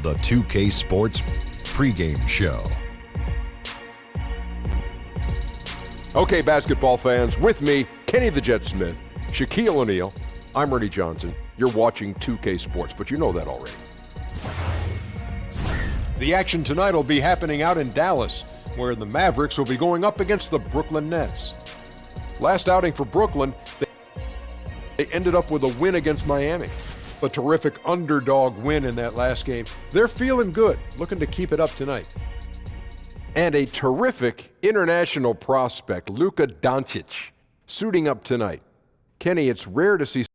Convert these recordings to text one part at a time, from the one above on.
the 2K Sports pregame show. Okay, basketball fans, with me, Kenny the Jet Smith, Shaquille O'Neal, I'm Ernie Johnson. You're watching 2K Sports, but you know that already. The action tonight will be happening out in Dallas, where the Mavericks will be going up against the Brooklyn Nets. Last outing for Brooklyn, they ended up with a win against Miami. A terrific underdog win in that last game. They're feeling good, looking to keep it up tonight. And a terrific international prospect, Luka Doncic, suiting up tonight. Kenny, it's rare to see.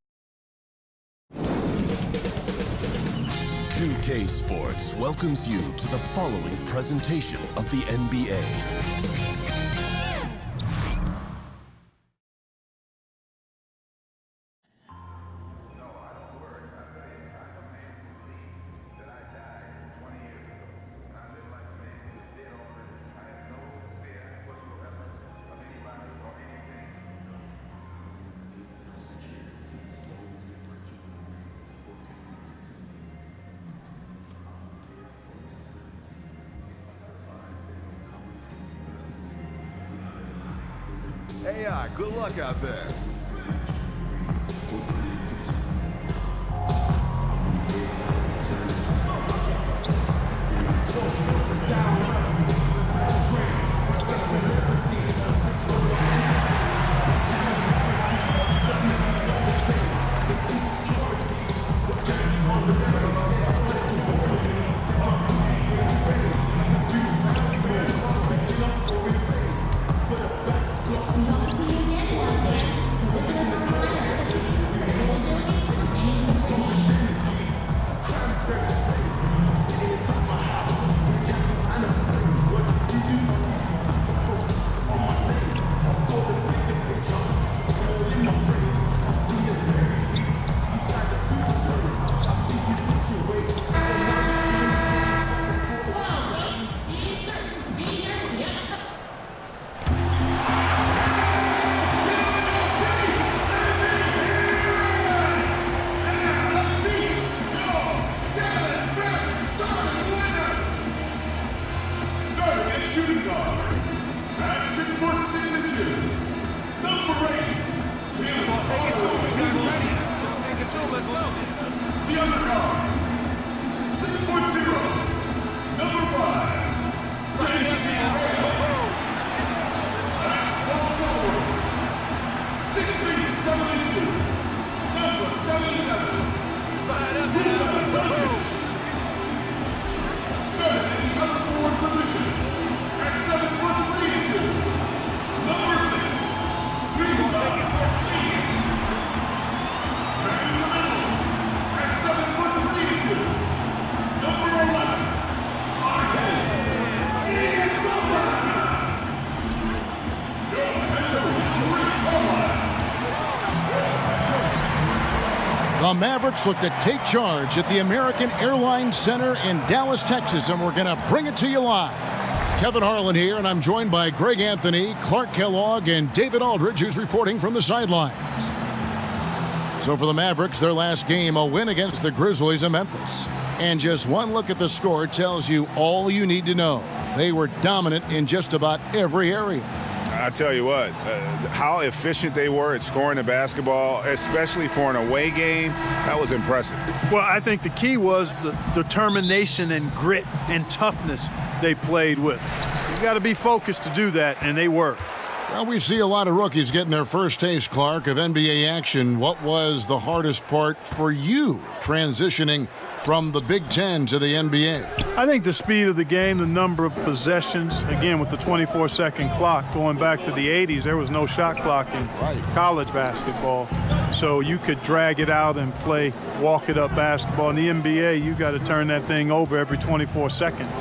2K Sports welcomes you to the following presentation of the NBA. AI, good luck out there. Shooting guard at 6'6" number 8, Tim Hardaway. The other guard, 6'0", number 5, James Harden. At small forward, 6 feet 7 inches, number 77, Luka Doncic. Starting in the other forward position. At 7'3" number 6, Kristaps Porzingis. And in the middle, at 7'3", number 11, Artis Ilyasova. Your head coach is Rick Carlisle. The Mavericks look to take charge at the American Airlines Center in Dallas, Texas, and we're going to bring it to you live. Kevin Harlan here, and I'm joined by Greg Anthony, Clark Kellogg, and David Aldridge, who's reporting from the sidelines. So for the Mavericks, their last game, a win against the Grizzlies in Memphis. And just one look at the score tells you all you need to know. They were dominant in just about every area. I tell you what, how efficient they were at scoring the basketball, especially for an away game, that was impressive. Well, I think the key was the determination and grit and toughness they played with. You got to be focused to do that, and they were. Well, we see a lot of rookies getting their first taste, Clark, of NBA action. What was the hardest part for you transitioning from the Big Ten to the NBA? I think the speed of the game, the number of possessions, again, with the 24-second clock, going back to the 80s, there was no shot clock in college basketball. So you could drag it out and play walk-it-up basketball. In the NBA, you got to turn that thing over every 24 seconds.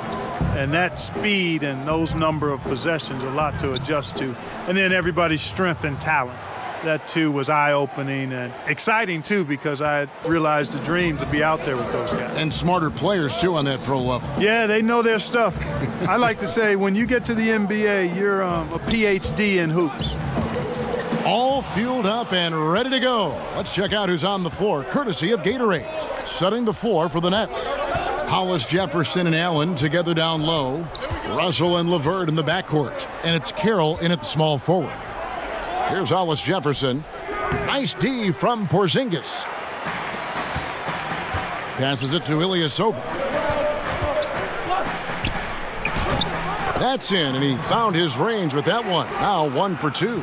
And that speed and those number of possessions, a lot to adjust to. And then everybody's strength and talent. That, too, was eye-opening and exciting, too, because I had realized a dream to be out there with those guys. And smarter players, too, on that pro level. Yeah, they know their stuff. I like to say when you get to the NBA, you're a PhD in hoops. All fueled up and ready to go. Let's check out who's on the floor, courtesy of Gatorade. Setting the floor for the Nets. Hollis, Jefferson, and Allen together down low. Russell and LeVert in the backcourt. And it's Carroll in at small forward. Here's Hollis Jefferson. Nice D from Porzingis. Passes it to Ilyasova. That's in, and he found his range with that one. Now 1 for 2.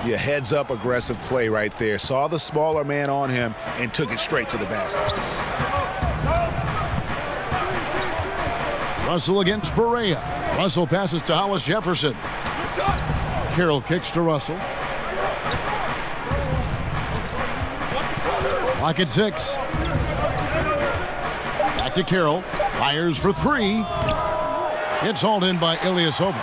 Yeah, heads-up aggressive play right there. Saw the smaller man on him and took it straight to the basket. Russell against Barea. Russell passes to Hollis Jefferson. Carroll kicks to Russell. Clock at 6. Back to Carroll. Fires for 3. It's hauled in by Ilyasova.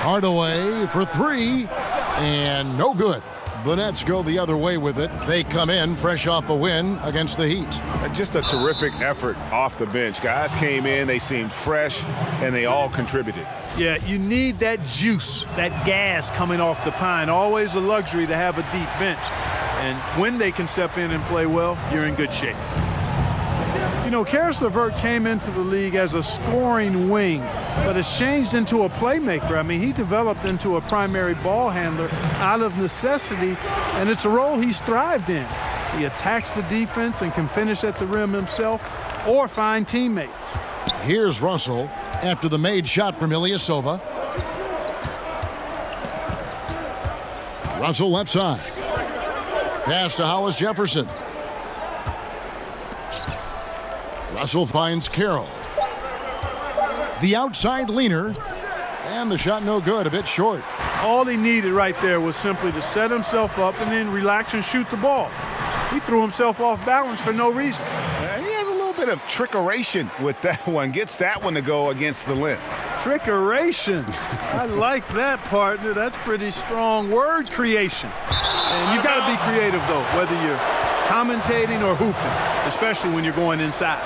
Hardaway for 3. And no good. The Nets go the other way with it. They come in fresh off a win against the Heat. Just a terrific effort off the bench. Guys came in, they seemed fresh, and they all contributed. Yeah, you need that juice, that gas coming off the pine. Always a luxury to have a deep bench. And when they can step in and play well, you're in good shape. You know, Karis LeVert came into the league as a scoring wing, but has changed into a playmaker. I mean, he developed into a primary ball handler out of necessity, and it's a role he's thrived in. He attacks the defense and can finish at the rim himself or find teammates. Here's Russell after the made shot from Ilyasova. Russell left side. Pass to Hollis Jefferson. Russell finds Carroll. The outside leaner. And the shot no good, a bit short. All he needed right there was simply to set himself up and then relax and shoot the ball. He threw himself off balance for no reason. He has a little bit of trickeration with that one. Gets that one to go against the limb. Trickeration. I like that, partner. That's pretty strong word creation. And you've got to be creative, though, whether you're commentating or hooping, especially when you're going inside.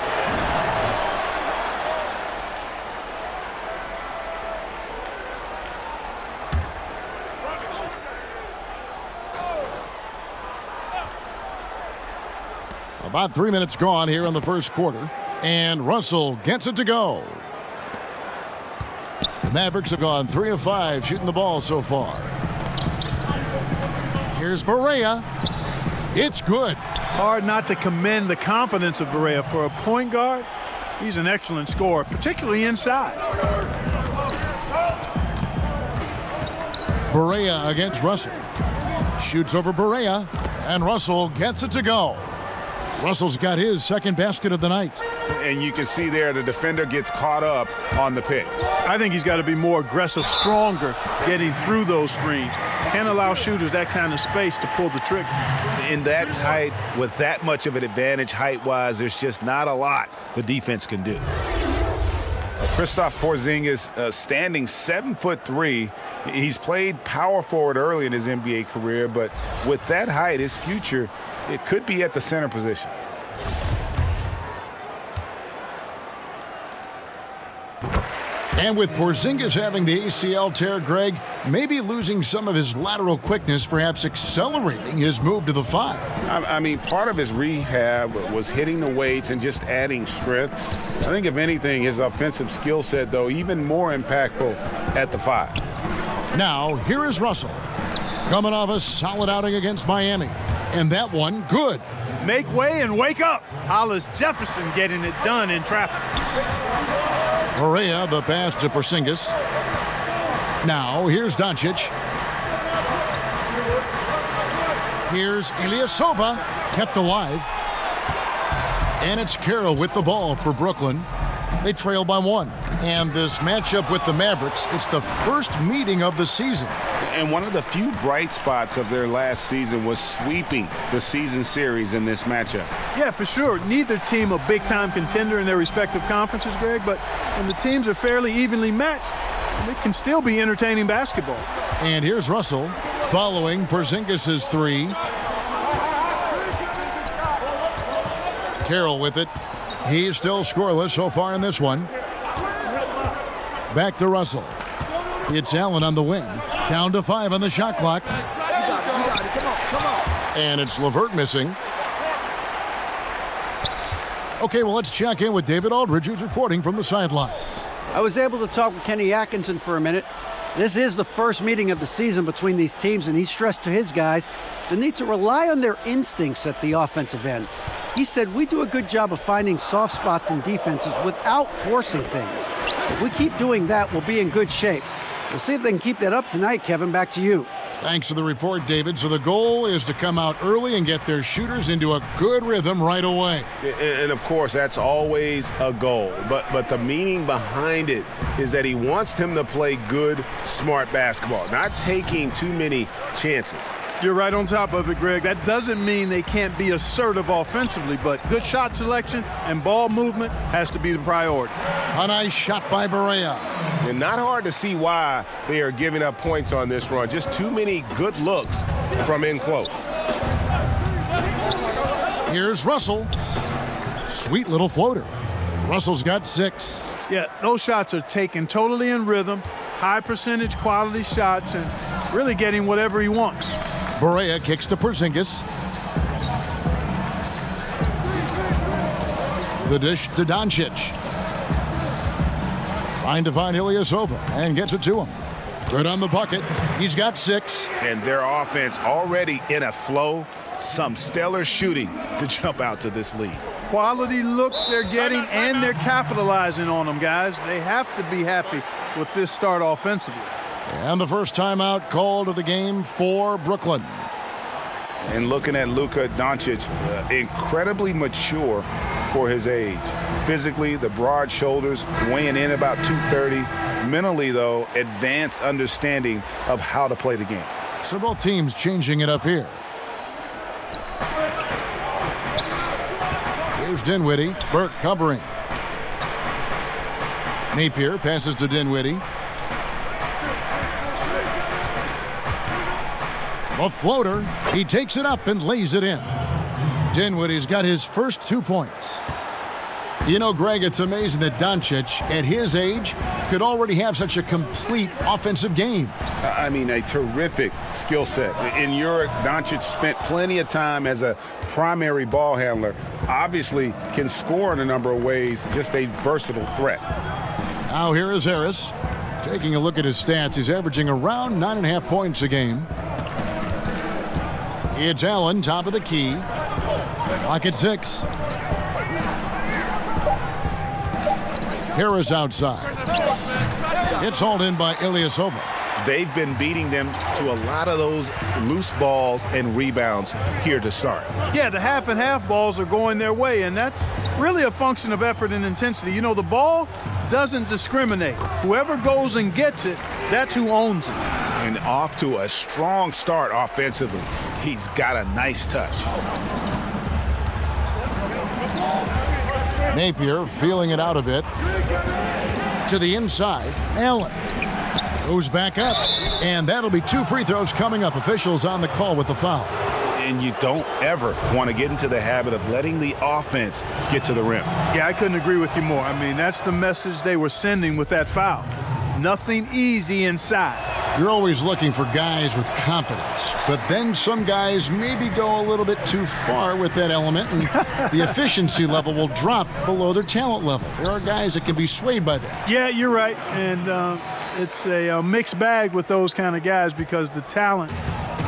About 3 minutes gone here in the first quarter, and Russell gets it to go. The Mavericks have gone 3 of 5 shooting the ball so far. Here's Barea. It's good. Hard not to commend the confidence of Barea. For a point guard, he's an excellent scorer, particularly inside. Barea against Russell. Shoots over Barea, and Russell gets it to go. Russell's got his second basket of the night. And you can see there the defender gets caught up on the pick. I think he's got to be more aggressive, stronger, getting through those screens. Can't allow shooters that kind of space to pull the trigger. In that tight, with that much of an advantage height-wise, there's just not a lot the defense can do. Kristaps Porzingis standing 7'3". He's played power forward early in his NBA career, but with that height, his future, it could be at the center position. And with Porzingis having the ACL tear, Greg, maybe losing some of his lateral quickness, perhaps accelerating his move to the 5. I mean, part of his rehab was hitting the weights and just adding strength. I think, if anything, his offensive skill set, though, even more impactful at the 5. Now, here is Russell, coming off a solid outing against Miami. And that one, good. Make way and wake up. Hollis Jefferson getting it done in traffic. Barea, the pass to Porzingis. Now, here's Doncic. Here's Ilyasova, kept alive. And it's Carroll with the ball for Brooklyn. They trail by 1. And this matchup with the Mavericks, it's the first meeting of the season. And one of the few bright spots of their last season was sweeping the season series in this matchup. Yeah, for sure. Neither team a big-time contender in their respective conferences, Greg, but when the teams are fairly evenly matched, it can still be entertaining basketball. And here's Russell following Porzingis' 3. Carroll with it. He's still scoreless so far in this one. Back to Russell. It's Allen on the wing. Down to 5 on the shot clock. And it's LeVert missing. Okay, well, let's check in with David Aldridge, who's reporting from the sidelines. I was able to talk with Kenny Atkinson for a minute. This is the first meeting of the season between these teams, and he stressed to his guys the need to rely on their instincts at the offensive end. He said, we do a good job of finding soft spots in defenses without forcing things. If we keep doing that, we'll be in good shape. We'll see if they can keep that up tonight, Kevin. Back to you. Thanks for the report, David. So the goal is to come out early and get their shooters into a good rhythm right away. And of course, that's always a goal. But the meaning behind it is that he wants them to play good, smart basketball, not taking too many chances. You're right on top of it, Greg. That doesn't mean they can't be assertive offensively, but good shot selection and ball movement has to be the priority. A nice shot by Barea. And not hard to see why they are giving up points on this run. Just too many good looks from in close. Here's Russell. Sweet little floater. Russell's got 6. Yeah, those shots are taken totally in rhythm, high percentage quality shots, and really getting whatever he wants. Barea kicks to Porzingis. The dish to Doncic. Trying to find Ilyasova and gets it to him. Good on the bucket. He's got 6. And their offense already in a flow. Some stellar shooting to jump out to this lead. Quality looks they're getting, and they're capitalizing on them, guys. They have to be happy with this start offensively. And the first timeout called of the game for Brooklyn. And looking at Luka Doncic, incredibly mature for his age. Physically, the broad shoulders, weighing in about 230. Mentally, though, advanced understanding of how to play the game. So both teams changing it up here. Here's Dinwiddie. Burke covering. Napier passes to Dinwiddie. A floater. He takes it up and lays it in. Dinwiddie's got his first 2 points. You know, Greg, it's amazing that Doncic, at his age, could already have such a complete offensive game. I mean, a terrific skill set. In Europe, Doncic spent plenty of time as a primary ball handler. Obviously can score in a number of ways, just a versatile threat. Now here is Harris. Taking a look at his stats, he's averaging around 9.5 points a game. It's Allen, top of the key. Clock at 6. Harris outside. It's hauled in by Ilyasova. They've been beating them to a lot of those loose balls and rebounds here to start. Yeah, the half and half balls are going their way, and that's really a function of effort and intensity. You know, the ball doesn't discriminate. Whoever goes and gets it, that's who owns it. And off to a strong start offensively. He's got a nice touch. Napier feeling it out a bit. To the inside, Allen goes back up, and that'll be 2 free throws coming up. Officials on the call with the foul. And you don't ever want to get into the habit of letting the offense get to the rim. Yeah, I couldn't agree with you more. I mean, that's the message they were sending with that foul. Nothing easy inside. You're always looking for guys with confidence, but then some guys maybe go a little bit too far with that element, and the efficiency level will drop below their talent level. There are guys that can be swayed by that. Yeah, you're right, and it's a mixed bag with those kind of guys because the talent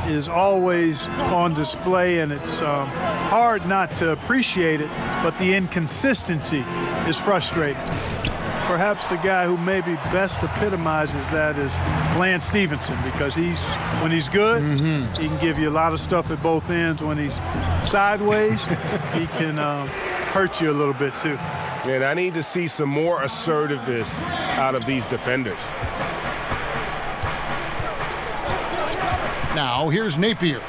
is always on display, and it's hard not to appreciate it, but the inconsistency is frustrating. Perhaps the guy who maybe best epitomizes that is Lance Stevenson, because when he's good, he can give you a lot of stuff at both ends. When he's sideways, he can hurt you a little bit too. And I need to see some more assertiveness out of these defenders. Now here's Napier.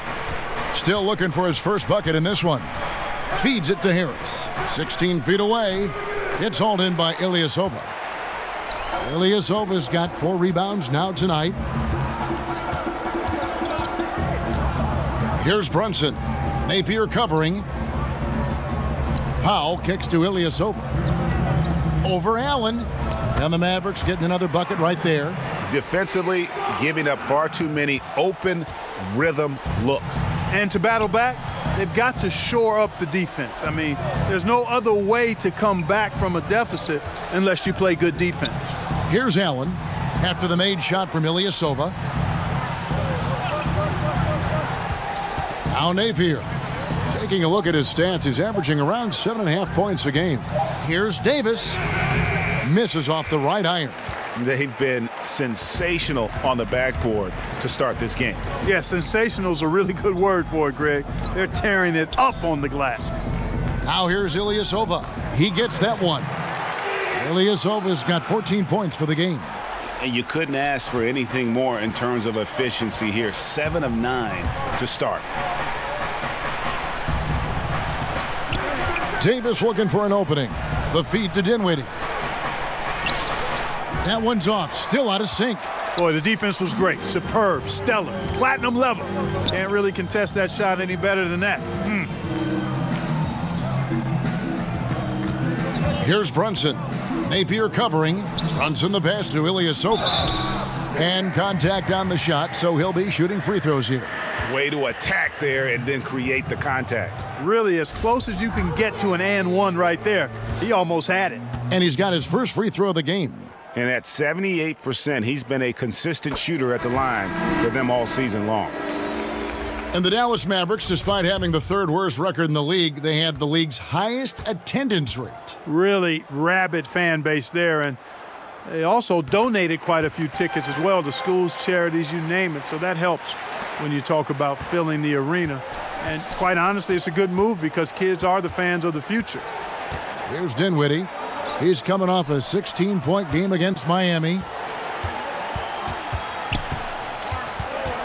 Still looking for his first bucket in this one. Feeds it to Harris. 16 feet away. It's hauled in by Ilyasova. Ilyasova's got 4 rebounds now tonight. Here's Brunson. Napier covering. Powell kicks to Ilyasova. Over Allen. And the Mavericks getting another bucket right there. Defensively, giving up far too many open rhythm looks. And to battle back, they've got to shore up the defense. I mean, there's no other way to come back from a deficit unless you play good defense. Here's Allen after the made shot from Ilyasova. Now Napier. Taking a look at his stats, he's averaging around 7.5 points a game. Here's Davis. Misses off the right iron. They've been sensational on the backboard to start this game. Yeah, sensational is a really good word for it, Greg. They're tearing it up on the glass. Now here's Ilyasova. He gets that one. Ilyasova's got 14 points for the game. And you couldn't ask for anything more in terms of efficiency here. 7 of 9 to start. Davis looking for an opening. The feed to Dinwiddie. That one's off. Still out of sync. Boy, the defense was great. Superb. Stellar. Platinum level. Can't really contest that shot any better than that. Here's Brunson. Napier covering. Brunson the pass to Ilyasova. And contact on the shot, so he'll be shooting free throws here. Way to attack there and then create the contact. Really as close as you can get to an and one right there. He almost had it. And he's got his first free throw of the game. And at 78%, he's been a consistent shooter at the line for them all season long. And the Dallas Mavericks, despite having the third worst record in the league, they had the league's highest attendance rate. Really rabid fan base there. And they also donated quite a few tickets as well to schools, charities, you name it. So that helps when you talk about filling the arena. And quite honestly, it's a good move because kids are the fans of the future. Here's Dinwiddie. He's coming off a 16-point game against Miami.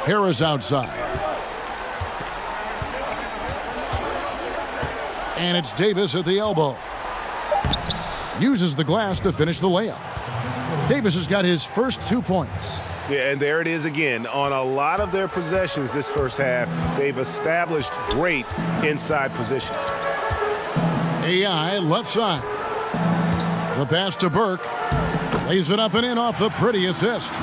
Harris outside. And it's Davis at the elbow. Uses the glass to finish the layup. Davis has got his first 2 points. Yeah, and there it is again. On a lot of their possessions this first half, they've established great inside position. AI left side. The pass to Burke. Lays it up and in off the pretty assist.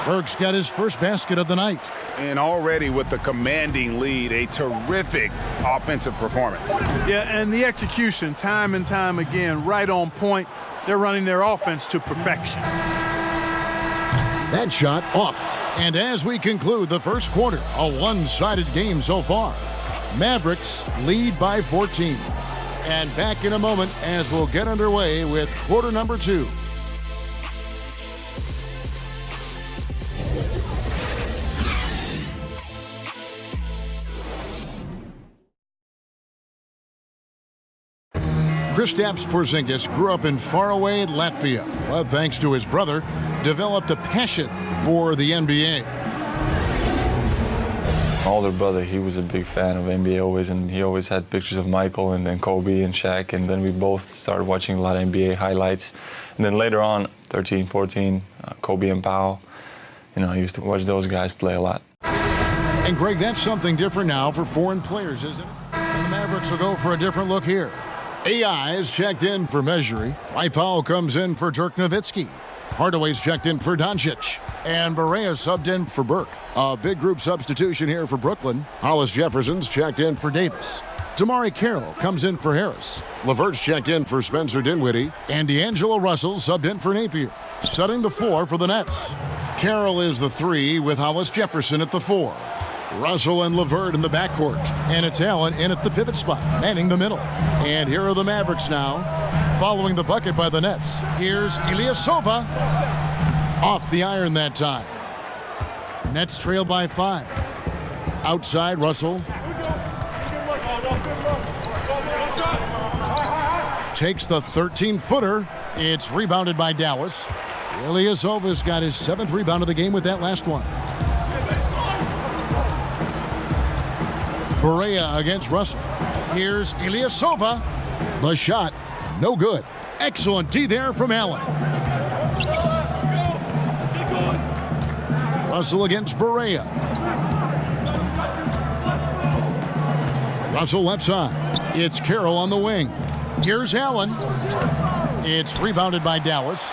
Burke's got his first basket of the night. And already with the commanding lead, a terrific offensive performance. Yeah, and the execution, time and time again, right on point. They're running their offense to perfection. That shot off. And as we conclude the first quarter, a one-sided game so far. Mavericks lead by 14. And back in a moment as we'll get underway with quarter number 2. Kristaps Porzingis grew up in faraway Latvia, but thanks to his brother, developed a passion for the NBA. My older brother, he was a big fan of NBA always, and he always had pictures of Michael and then Kobe and Shaq, and then we both started watching a lot of NBA highlights. And then later on, 13, 14, Kobe and Powell, I used to watch those guys play a lot. And Greg, that's something different now for foreign players, isn't it? And the Mavericks will go for a different look here. AI is checked in for Mejri. Mike Powell comes in for Dirk Nowitzki. Hardaway's checked in for Doncic. And Barea subbed in for Burke. A big group substitution here for Brooklyn. Hollis Jefferson's checked in for Davis. Damari Carroll comes in for Harris. LeVert's checked in for Spencer Dinwiddie. And D'Angelo Russell subbed in for Napier. Setting the floor for the Nets. Carroll is the 3 with Hollis Jefferson at the 4. Russell and LeVert in the backcourt. And it's Allen in at the pivot spot, manning the middle. And here are the Mavericks now, following the bucket by the Nets. Here's Ilyasova. Off the iron that time. Nets trail by 5. Outside, Russell. Takes the 13-footer. It's rebounded by Dallas. Ilyasova's got his 7th rebound of the game with that last one. Barea against Russell. Here's Ilyasova. The shot, no good. Excellent D there from Allen. Russell against Barea. Russell left side. It's Carroll on the wing. Here's Allen. It's rebounded by Dallas.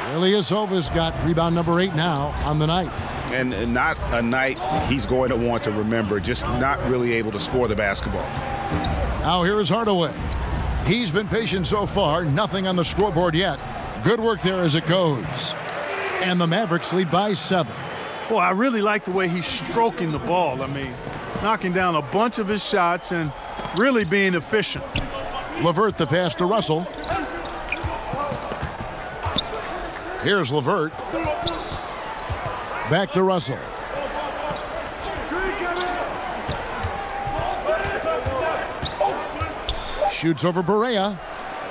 Ilyasova's got rebound number 8 now on the night. And not a night he's going to want to remember, just not really able to score the basketball. Now here's Hardaway. He's been patient so far, nothing on the scoreboard yet. Good work there as it goes. And the Mavericks lead by 7. Boy, I really like the way he's stroking the ball. I mean, knocking down a bunch of his shots and really being efficient. LeVert the pass to Russell. Here's LeVert. Back to Russell. Shoots over Barea,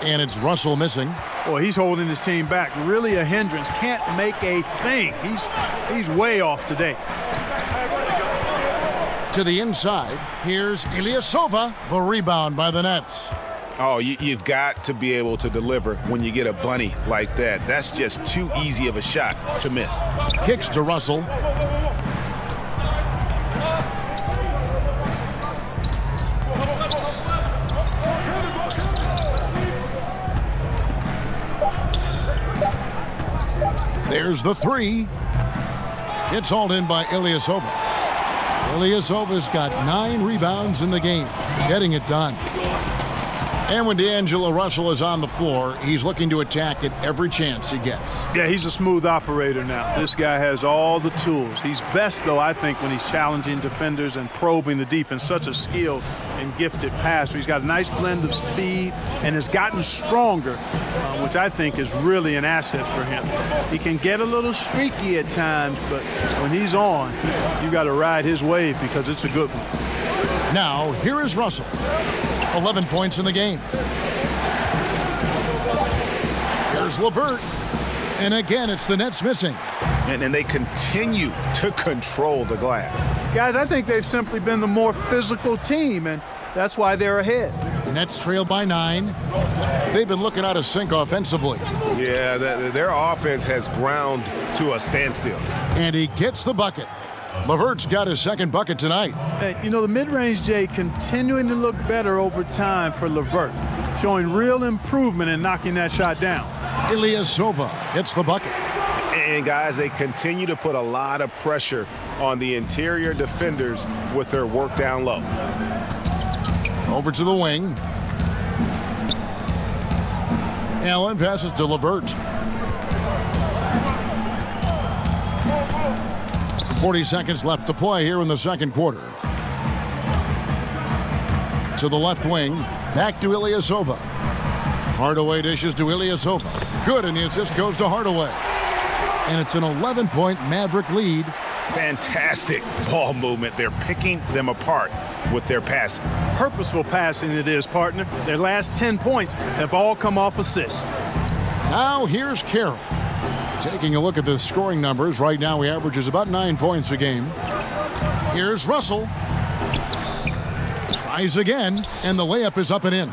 and it's Russell missing. Boy, he's holding his team back. Really a hindrance. Can't make a thing. He's way off today. To the inside, here's Ilyasova. The rebound by the Nets. Oh, you've got to be able to deliver when you get a bunny like that. That's just too easy of a shot to miss. Kicks to Russell. There's the 3. It's hauled in by Ilyasova. Ilyasova's got 9 rebounds in the game, getting it done. And when D'Angelo Russell is on the floor, he's looking to attack at every chance he gets. Yeah, he's a smooth operator now. This guy has all the tools. He's best, though, I think, when he's challenging defenders and probing the defense. Such a skilled and gifted passer. He's got a nice blend of speed and has gotten stronger, which I think is really an asset for him. He can get a little streaky at times, but when he's on, you got to ride his wave because it's a good one. Now, here is Russell. 11 points in the game. Here's LeVert. And again, it's the Nets missing. And they continue to control the glass. Guys, I think they've simply been the more physical team, and that's why they're ahead. Nets trail by 9. They've been looking out of sync offensively. Yeah, their offense has ground to a standstill. And he gets the bucket. LeVert's got his second bucket tonight. You know, the mid-range, Jay, continuing to look better over time for LeVert, showing real improvement in knocking that shot down. Ilyasova gets the bucket. And, guys, they continue to put a lot of pressure on the interior defenders with their work down low. Over to the wing. Allen passes to LeVert. 40 seconds left to play here in the second quarter. To the left wing, back to Ilyasova. Hardaway dishes to Ilyasova. Good, and the assist goes to Hardaway. And it's an 11-point Maverick lead. Fantastic ball movement. They're picking them apart with their passing. Purposeful passing it is, partner. Their last 10 points have all come off assists. Now here's Carroll. Taking a look at the scoring numbers, right now he averages about 9 points a game. Here's Russell. Tries again, and the layup is up and in.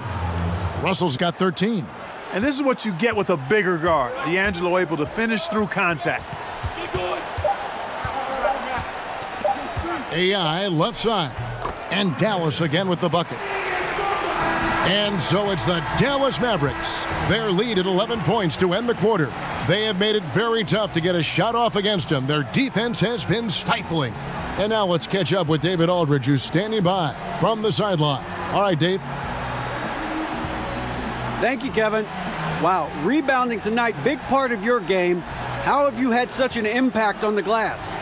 Russell's got 13. And this is what you get with a bigger guard. D'Angelo able to finish through contact. AI left side. And Dallas again with the bucket. And so it's the Dallas Mavericks. Their lead at 11 points to end the quarter. They have made it very tough to get a shot off against them. Their defense has been stifling. And now let's catch up with David Aldridge, who's standing by from the sideline. All right, Dave. Thank you, Kevin. Wow, rebounding tonight, big part of your game. How have you had such an impact on the glass?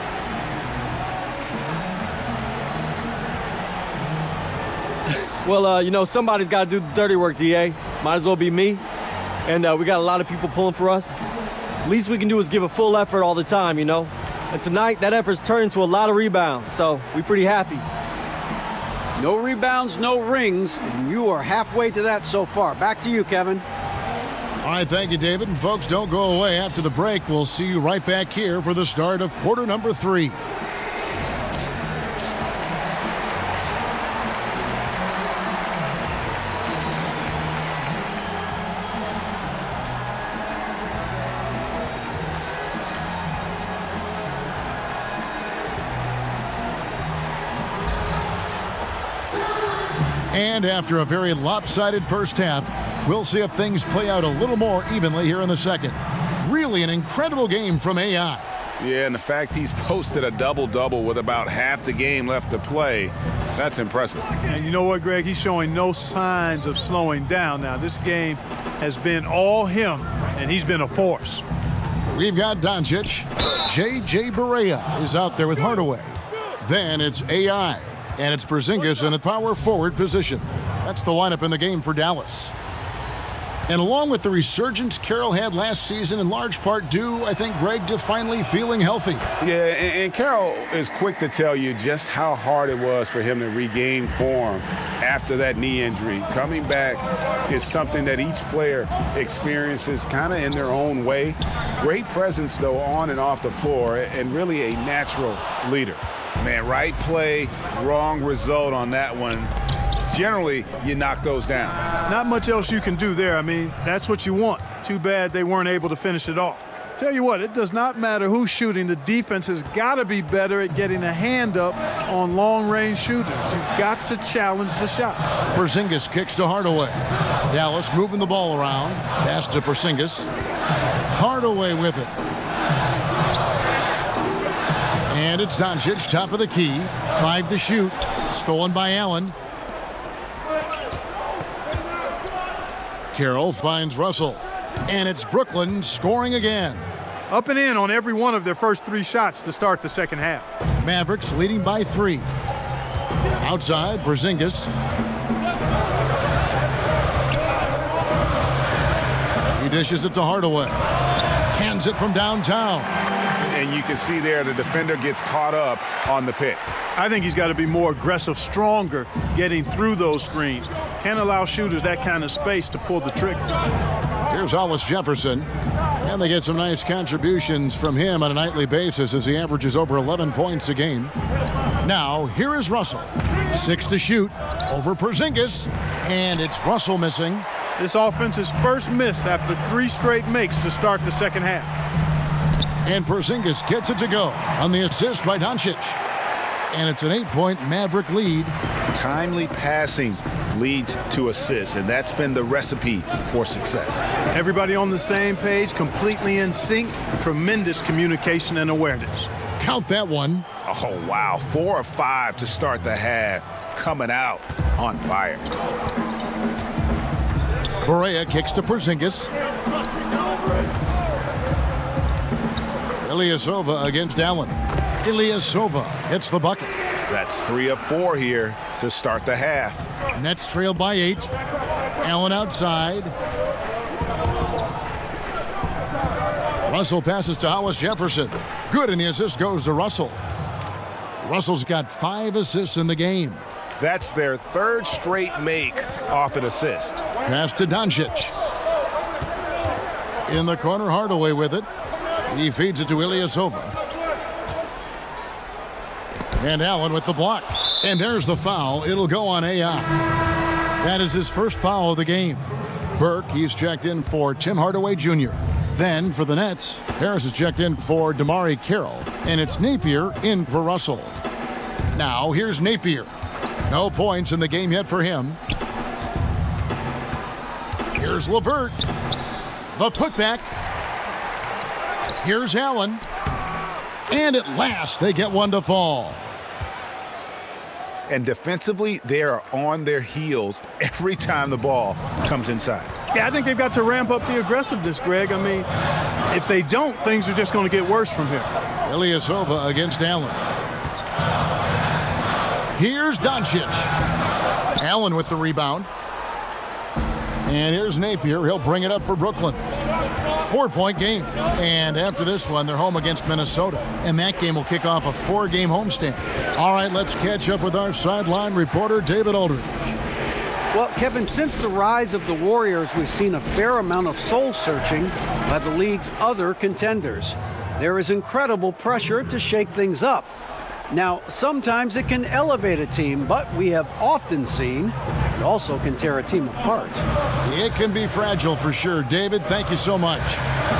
Well, you know, somebody's got to do the dirty work, DA. Might as well be me. And we got a lot of people pulling for us. Least we can do is give a full effort all the time, you know. And tonight, that effort's turned into a lot of rebounds, so we're pretty happy. No rebounds, no rings, and you are halfway to that so far. Back to you, Kevin. All right, thank you, David. And folks, don't go away. After the break, we'll see you right back here for the start of quarter number 3. And after a very lopsided first half, we'll see if things play out a little more evenly here in the second. Really an incredible game from AI. Yeah, and the fact he's posted a double-double with about half the game left to play, that's impressive. And you know what, Greg? He's showing no signs of slowing down now. This game has been all him, and he's been a force. We've got Doncic. J.J. Barea is out there with Hardaway. Then it's AI, and it's Porzingis in a power forward position. That's the lineup in the game for Dallas. And along with the resurgence Carroll had last season, in large part due, I think, Greg, to finally feeling healthy. Yeah, and Carroll is quick to tell you just how hard it was for him to regain form after that knee injury. Coming back is something that each player experiences kind of in their own way. Great presence, though, on and off the floor, and really a natural leader. Man, right play, wrong result on that one. Generally, you knock those down. Not much else you can do there. I mean, that's what you want. Too bad they weren't able to finish it off. Tell you what, it does not matter who's shooting. The defense has got to be better at getting a hand up on long-range shooters. You've got to challenge the shot. Porzingis kicks to Hardaway. Dallas moving the ball around. Pass to Porzingis. Hardaway with it. And it's Doncic, top of the key. 5 to shoot. Stolen by Allen. Carroll finds Russell. And it's Brooklyn scoring again. Up and in on every one of their first 3 shots to start the second half. Mavericks leading by 3. Outside, Porzingis. He dishes it to Hardaway. Hands it from downtown. And you can see there the defender gets caught up on the pick. I think he's got to be more aggressive, stronger, getting through those screens. Can't allow shooters that kind of space to pull the trigger. Here's Hollis Jefferson. And they get some nice contributions from him on a nightly basis as he averages over 11 points a game. Now, here is Russell. 6 to shoot over Porzingis. And it's Russell missing. This offense's first miss after 3 straight makes to start the second half. And Porzingis gets it to go on the assist by Doncic. And it's an 8-point Maverick lead. Timely passing leads to assists, and that's been the recipe for success. Everybody on the same page, completely in sync, tremendous communication and awareness. Count that one. Oh, wow. 4 of 5 to start the half. Coming out on fire. Barea kicks to Porzingis. Ilyasova against Allen. Ilyasova hits the bucket. That's 3 of 4 here to start the half. Nets trail by 8. Allen outside. Russell passes to Hollis Jefferson. Good, and the assist goes to Russell. Russell's got 5 assists in the game. That's their 3rd straight make off an assist. Pass to Doncic. In the corner, Hardaway with it. He feeds it to Ilyasova. And Allen with the block. And there's the foul. It'll go on AI. That is his first foul of the game. Burke, he's checked in for Tim Hardaway Jr. Then for the Nets, Harris is checked in for DeMarre Carroll. And it's Napier in for Russell. Now here's Napier. No points in the game yet for him. Here's LeVert. The putback. Here's Allen. And at last, they get one to fall. And defensively, they are on their heels every time the ball comes inside. Yeah, I think they've got to ramp up the aggressiveness, Greg. I mean, if they don't, things are just going to get worse from here. Ilyasova against Allen. Here's Doncic. Allen with the rebound. And here's Napier. He'll bring it up for Brooklyn. 4-point game. And after this one, they're home against Minnesota. And that game will kick off a 4-game homestand. All right, let's catch up with our sideline reporter, David Aldridge. Well, Kevin, since the rise of the Warriors, we've seen a fair amount of soul-searching by the league's other contenders. There is incredible pressure to shake things up. Now, sometimes it can elevate a team, but we have often seen it also can tear a team apart. It can be fragile for sure. David, thank you so much.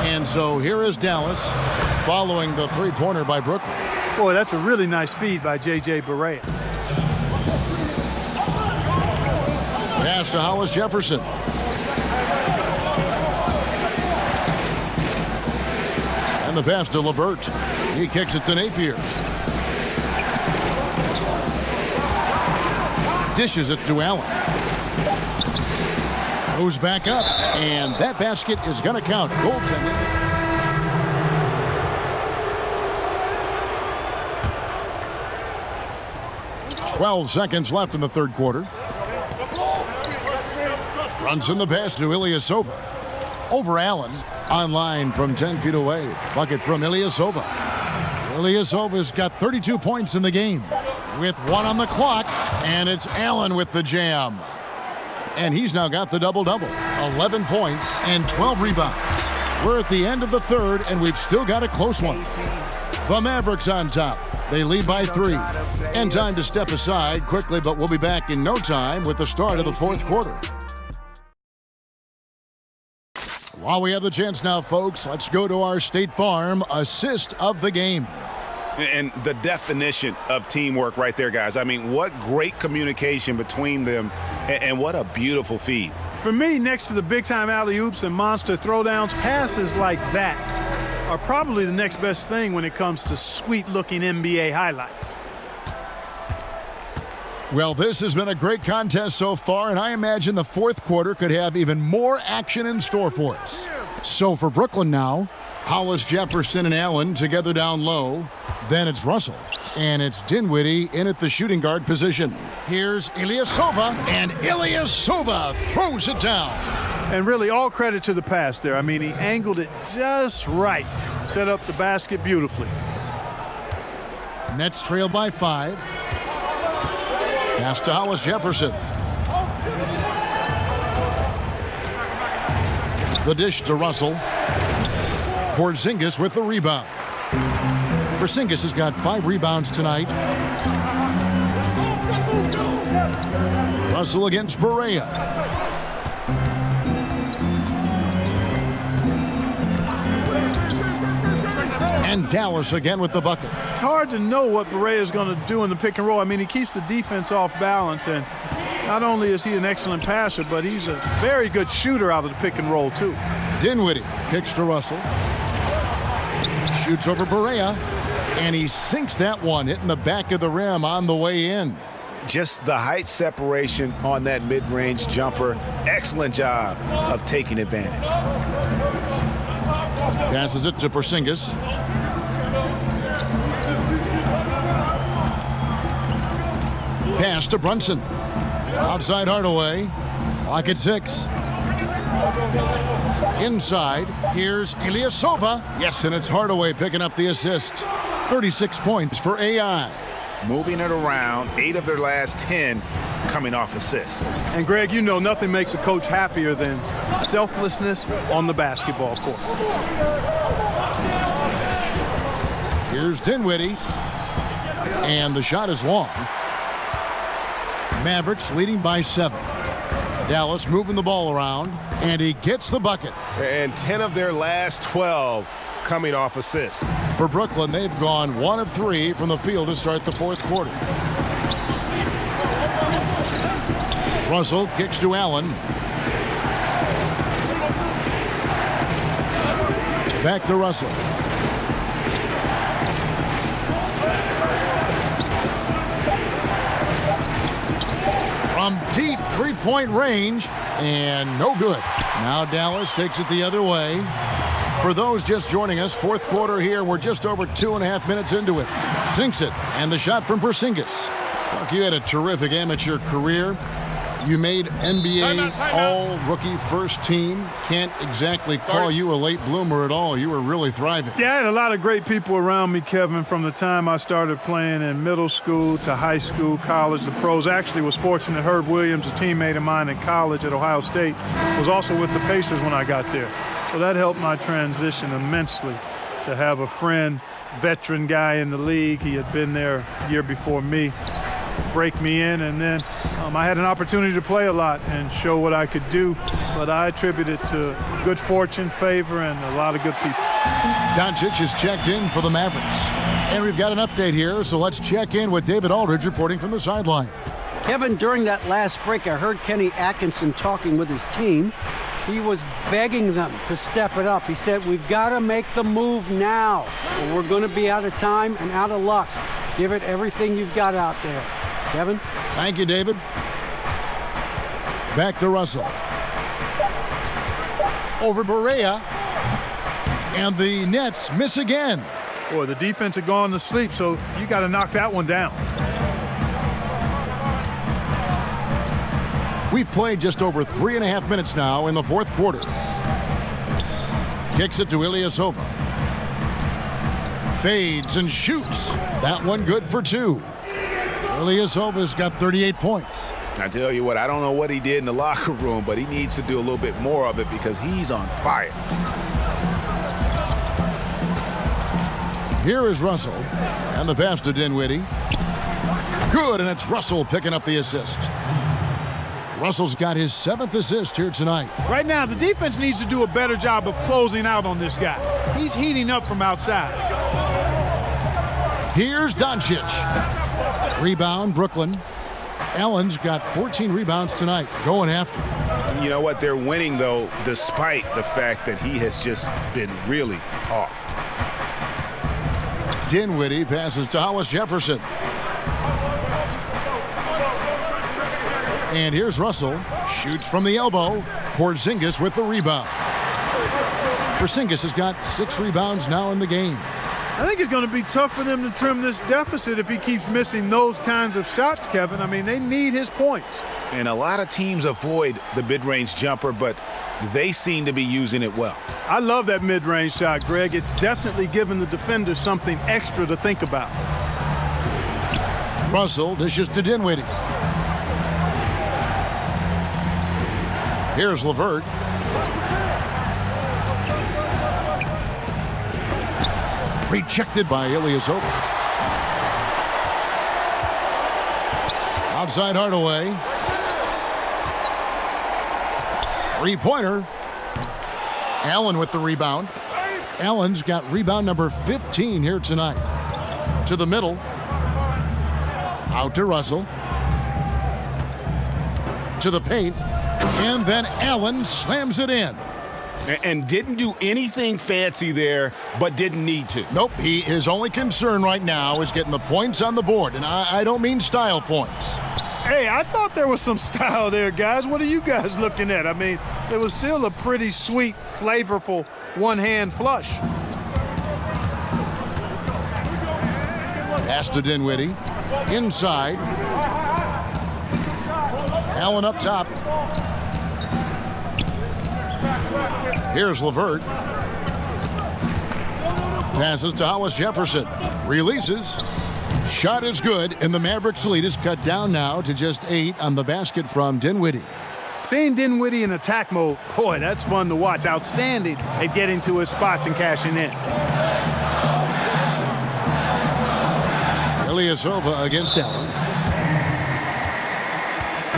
And so here is Dallas following the 3-pointer by Brooklyn. Boy, that's a really nice feed by J.J. Barea. Pass to Hollis Jefferson. And the pass to LeVert. He kicks it to Napier. Dishes it to Allen. Goes back up, and that basket is going to count. Goaltending. "12 seconds left in the third quarter. Brunson the pass to Ilyasova. Over Allen. Online from 10 feet away. Bucket from Ilyasova. Ilyasova's got 32 points in the game. With 1 on the clock, and it's Allen with the jam. And he's now got the double-double. 11 points and 12 rebounds. We're at the end of the third, and we've still got a close one. The Mavericks on top. They lead by 3. And time to step aside quickly, but we'll be back in no time with the start of the fourth quarter. While we have the chance now, folks, let's go to our State Farm assist of the game. And the definition of teamwork right there, guys. I mean, what great communication between them, and what a beautiful feed. For me, next to the big-time alley-oops and monster throwdowns, passes like that are probably the next best thing when it comes to sweet-looking NBA highlights. Well, this has been a great contest so far, and I imagine the fourth quarter could have even more action in store for us. So for Brooklyn now, Hollis, Jefferson, and Allen together down low. Then it's Russell, and it's Dinwiddie in at the shooting guard position. Here's Ilyasova, and Ilyasova throws it down. And really all credit to the pass there. I mean, he angled it just right. Set up the basket beautifully. Nets trail by 5. Pass to Hollis Jefferson. The dish to Russell. Porzingis with the rebound. Porzingis has got 5 rebounds tonight. Russell against Barea. And Dallas again with the bucket. It's hard to know what Barea is going to do in the pick and roll. I mean, he keeps the defense off balance, and not only is he an excellent passer, but he's a very good shooter out of the pick and roll, too. Dinwiddie kicks to Russell. Shoots over Barea, and he sinks that one, hitting the back of the rim on the way in. Just the height separation on that mid-range jumper. Excellent job of taking advantage. Passes it to Porzingis. Pass to Brunson. Outside Hardaway. Clock at 6. Inside, here's Ilyasova. Yes, and it's Hardaway picking up the assist. 36 points for AI. Moving it around, 8 of their last 10 coming off assists. And Greg, you know nothing makes a coach happier than selflessness on the basketball court. Here's Dinwiddie. And the shot is long. Mavericks leading by 7. Dallas moving the ball around, and he gets the bucket. And 10 of their last 12 coming off assists. For Brooklyn, they've gone 1 of 3 from the field to start the fourth quarter. Russell kicks to Allen. Back to Russell. From deep three-point range, and no good. Now Dallas takes it the other way. For those just joining us, fourth quarter here, we're just over 2.5 minutes into it. Sinks it, and the shot from Porzingis. Look, you had a terrific amateur career. You made NBA all-rookie first team. Can't exactly call you a late bloomer at all. You were really thriving. Yeah, I had a lot of great people around me, Kevin, from the time I started playing in middle school to high school, college, the pros. Actually was fortunate Herb Williams, a teammate of mine in college at Ohio State, was also with the Pacers when I got there. So that helped my transition immensely to have a friend, veteran guy in the league. He had been there a year before me. Break me in, and then I had an opportunity to play a lot and show what I could do, but I attribute it to good fortune, favor, and a lot of good people. Doncic is checked in for the Mavericks. And we've got an update here, so let's check in with David Aldridge reporting from the sideline. Kevin, during that last break, I heard Kenny Atkinson talking with his team. He was begging them to step it up. He said, we've got to make the move now, or we're going to be out of time and out of luck. Give it everything you've got out there. Kevin? Thank you, David. Back to Russell. Over Berea. And the Nets miss again. Boy, the defense had gone to sleep, so you got to knock that one down. We've played just over 3.5 minutes now in the fourth quarter. Kicks it to Ilyasova. Fades and shoots. That one good for 2. Ilyasova's got 38 points. I tell you what, I don't know what he did in the locker room, but he needs to do a little bit more of it because he's on fire. Here is Russell, and the pass to Dinwiddie. Good, and it's Russell picking up the assist. Russell's got his 7th assist here tonight. Right now, the defense needs to do a better job of closing out on this guy. He's heating up from outside. Here's Doncic. Rebound, Brooklyn. Allen's got 14 rebounds tonight, going after. You know what? They're winning, though, despite the fact that he has just been really off. Dinwiddie passes to Hollis Jefferson. And here's Russell. Shoots from the elbow. Porzingis with the rebound. Porzingis has got 6 rebounds now in the game. I think it's going to be tough for them to trim this deficit if he keeps missing those kinds of shots, Kevin. I mean, they need his points. And a lot of teams avoid the mid-range jumper, but they seem to be using it well. I love that mid-range shot, Greg. It's definitely given the defender something extra to think about. Russell dishes to Dinwiddie. Here's LeVert. Rejected by Ilyasova. Outside Hardaway. 3-pointer. Allen with the rebound. Allen's got rebound number 15 here tonight. To the middle. Out to Russell. To the paint. And then Allen slams it in. And didn't do anything fancy there, but didn't need to. Nope, his only concern right now is getting the points on the board. And I don't mean style points. Hey, I thought there was some style there, guys. What are you guys looking at? I mean, it was still a pretty sweet, flavorful one-hand flush. Pass to Dinwiddie. Inside. Allen up top. Here's LeVert. Passes to Hollis Jefferson. Releases. Shot is good, and the Mavericks' lead is cut down now to just 8 on the basket from Dinwiddie. Seeing Dinwiddie in attack mode, boy, that's fun to watch. Outstanding at getting to his spots and cashing in. Ilyasova against Allen.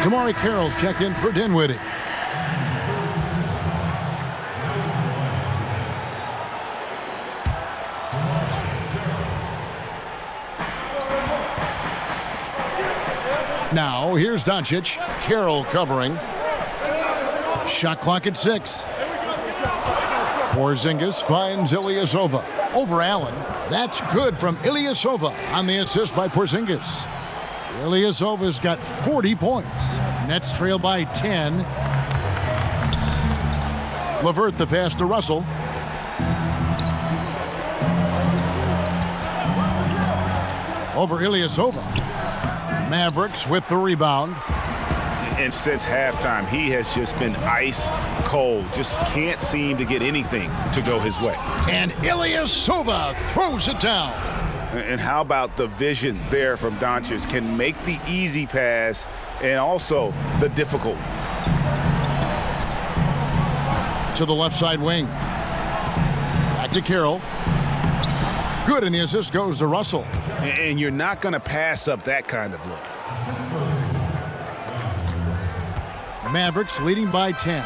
Tamari Carroll's checked in for Dinwiddie. Now, here's Doncic. Carroll covering. Shot clock at 6. Porzingis finds Ilyasova. Over Allen. That's good from Ilyasova on the assist by Porzingis. Ilyasova's got 40 points. Nets trail by 10. LeVert the pass to Russell. Over Ilyasova. Mavericks with the rebound. And since halftime, he has just been ice cold. Just can't seem to get anything to go his way. And Ilyasova throws it down. And how about the vision there from Doncic? Can make the easy pass and also the difficult. To the left side wing. Back to Carroll. Good, and the assist goes to Russell. And you're not going to pass up that kind of look. Mavericks leading by 10.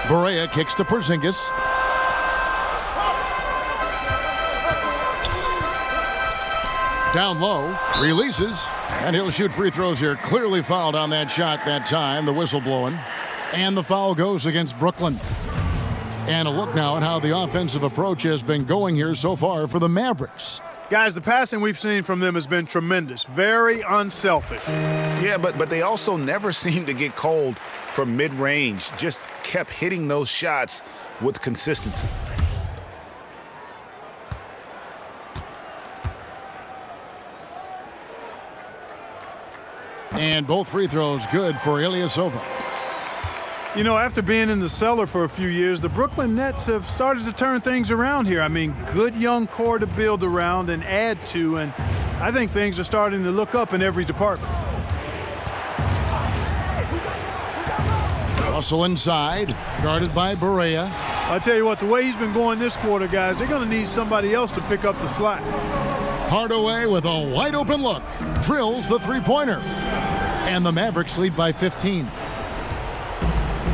Berea kicks to Porzingis. Down low, releases, and he'll shoot free throws here. Clearly fouled on that shot that time, the whistle blowing. And the foul goes against Brooklyn. And a look now at how the offensive approach has been going here so far for the Mavericks. Guys, the passing we've seen from them has been tremendous. Very unselfish. Yeah, but they also never seem to get cold from mid-range. Just kept hitting those shots with consistency. And both free throws good for Ilyasova. You know, after being in the cellar for a few years, the Brooklyn Nets have started to turn things around here. I mean, good young core to build around and add to, and I think things are starting to look up in every department. Russell inside, guarded by Barea. I'll tell you what, the way he's been going this quarter, guys, they're going to need somebody else to pick up the slack. Hardaway with a wide open look, drills the three-pointer. And the Mavericks lead by 15.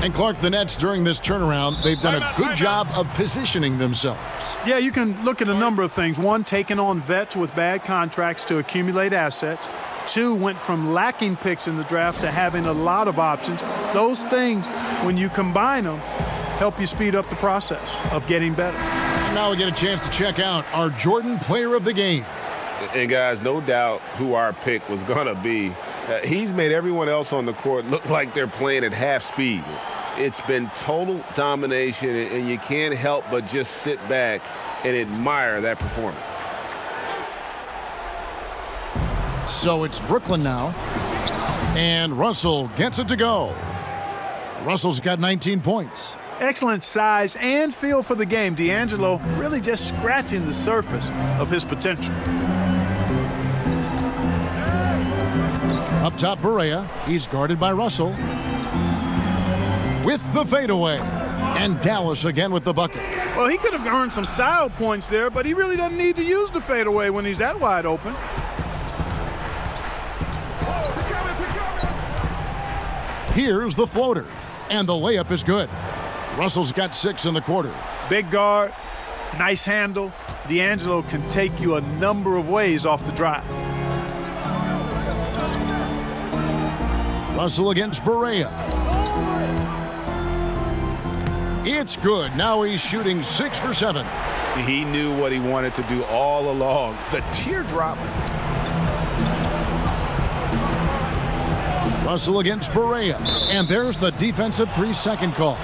And Clark, the Nets during this turnaround, they've done a good job of positioning themselves. Yeah, you can look at a number of things. One, taking on vets with bad contracts to accumulate assets. Two, went from lacking picks in the draft to having a lot of options. Those things, when you combine them, help you speed up the process of getting better. And now we get a chance to check out our Jordan Player of the Game. And guys, no doubt who our pick was going to be. He's made everyone else on the court look like they're playing at half speed. It's been total domination, and you can't help but just sit back and admire that performance. So it's Brooklyn now, and Russell gets it to go. Russell's got 19 points. Excellent size and feel for the game. D'Angelo really just scratching the surface of his potential. Up top, Barea. He's guarded by Russell. With the fadeaway. And Dallas again with the bucket. Well, he could have earned some style points there, but he really doesn't need to use the fadeaway when he's that wide open. Here's the floater. And the layup is good. Russell's got 6 in the quarter. Big guard, nice handle. D'Angelo can take you a number of ways off the drive. Russell against Barea. It's good. Now he's shooting 6 for 7. He knew what he wanted to do all along. The teardrop. Russell against Barea. And there's the defensive 3-second call.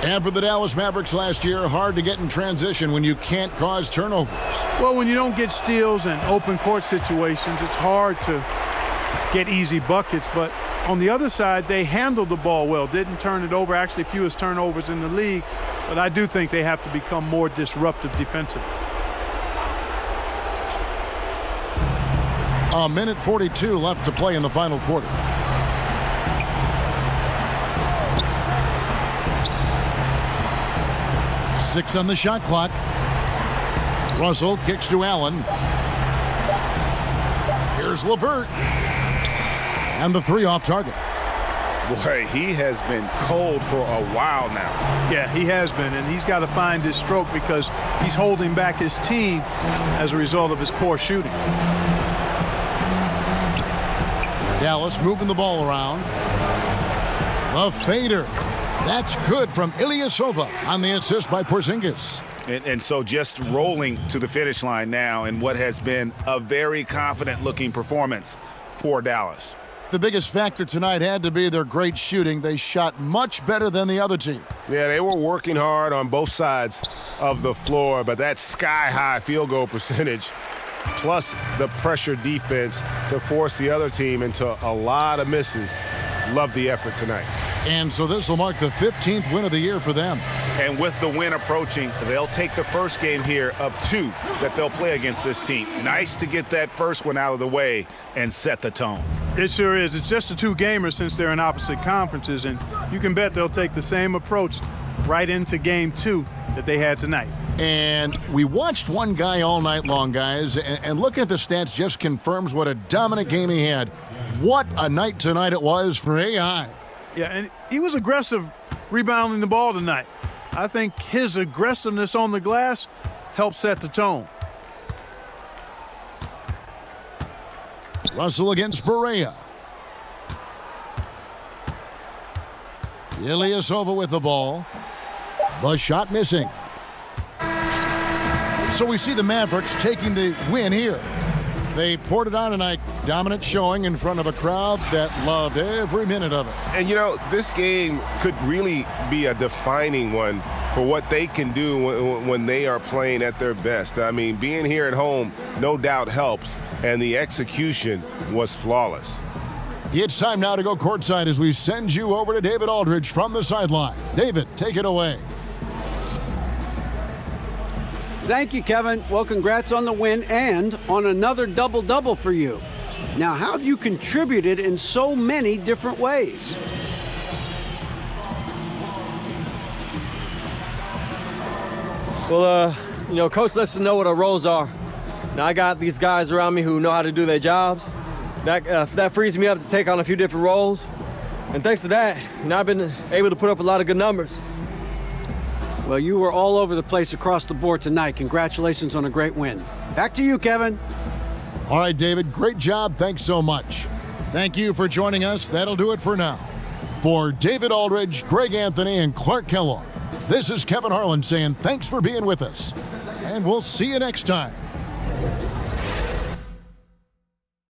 And for the Dallas Mavericks last year, hard to get in transition when you can't cause turnovers. Well, when you don't get steals and open court situations, it's hard to get easy buckets. But on the other side, they handled the ball well, didn't turn it over, actually fewest turnovers in the league. But I do think they have to become more disruptive defensively. A minute 42 left to play in the final quarter. Six on the shot clock. Russell kicks to Allen. Here's LeVert. And the 3 off target. Boy, he has been cold for a while now. Yeah, he has been, and he's got to find his stroke because he's holding back his team as a result of his poor shooting. Dallas moving the ball around. The fader. That's good from Ilyasova on the assist by Porzingis. And so just rolling to the finish line now in what has been a very confident-looking performance for Dallas. The biggest factor tonight had to be their great shooting. They shot much better than the other team. Yeah, they were working hard on both sides of the floor, but that sky-high field goal percentage plus the pressure defense to force the other team into a lot of misses. Love the effort tonight. And so this will mark the 15th win of the year for them. And with the win approaching, they'll take the first game here of 2 that they'll play against this team. Nice to get that first one out of the way and set the tone. It sure is. It's just a 2-gamer since they're in opposite conferences, and you can bet they'll take the same approach right into game 2 that they had tonight. And we watched one guy all night long, guys, and looking at the stats just confirms what a dominant game he had. What a night tonight it was for AI. Yeah, and he was aggressive rebounding the ball tonight. I think his aggressiveness on the glass helped set the tone. Russell against Barea. Ilyasova with the ball. The shot missing. So we see the Mavericks taking the win here. They poured it on tonight. Dominant showing in front of a crowd that loved every minute of it. And, you know, this game could really be a defining one for what they can do when they are playing at their best. I mean, being here at home no doubt helps, and the execution was flawless. It's time now to go courtside as we send you over to David Aldridge from the sideline. David, take it away. Thank you, Kevin. Well, congrats on the win and on another double-double for you. Now, how have you contributed in so many different ways? Well, you know, Coach lets us know what our roles are. Now, I got these guys around me who know how to do their jobs. That frees me up to take on a few different roles. And thanks to that, you know, I've been able to put up a lot of good numbers. Well, you were all over the place across the board tonight. Congratulations on a great win. Back to you, Kevin. All right, David, great job. Thanks so much. Thank you for joining us. That'll do it for now. For David Aldridge, Greg Anthony, and Clark Kellogg, this is Kevin Harlan saying thanks for being with us. And we'll see you next time.